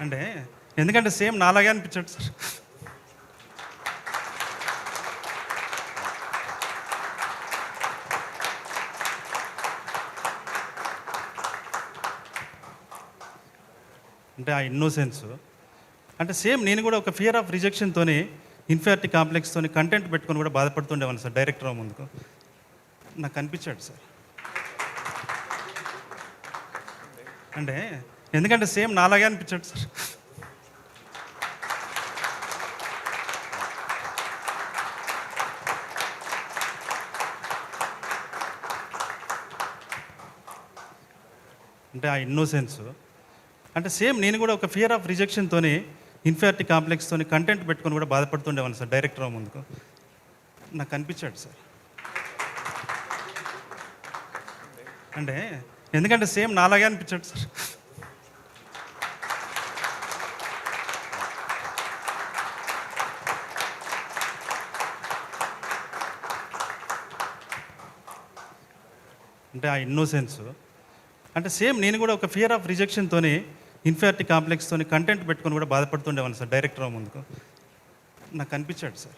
అంటే ఎందుకంటే సేమ్ నాలాగే అనిపించాడు సార్. అంటే ఆ ఇన్నోసెన్స్ అంటే సేమ్ నేను కూడా ఒక ఫియర్ ఆఫ్ రిజెక్షన్తోని ఇన్ఫీరియారిటీ కాంప్లెక్స్తోని కంటెంట్ పెట్టుకొని కూడా బాధపడుతుండేవాను సార్ డైరెక్టర్ ముందుకు. నాకు అనిపించాడు సార్. అంటే ఎందుకంటే సేమ్ నాలాగే అనిపించాడు సార్. అంటే ఆ ఇన్నోసెన్స్ అంటే సేమ్ నేను కూడా ఒక ఫియర్ ఆఫ్ రిజెక్షన్తోని ఇన్ఫీరియారిటీ కాంప్లెక్స్తోని కంటెంట్ పెట్టుకొని కూడా బాధపడుతుండేవాను సార్ డైరెక్టర్ ముందుకు. నాకు అనిపించాడు సార్. అంటే ఎందుకంటే సేమ్ నాలాగే అనిపించాడు సార్. అంటే ఆ ఇన్నోసెన్స్ అంటే సేమ్ నేను కూడా ఒక ఫియర్ ఆఫ్ రిజెక్షన్తోని ఇన్ఫీరియారిటీ కాంప్లెక్స్తోని కంటెంట్ పెట్టుకొని కూడా బాధపడుతుండేవాను సార్ డైరెక్టర్ ముందుకు. నాకు అనిపించాడు సార్.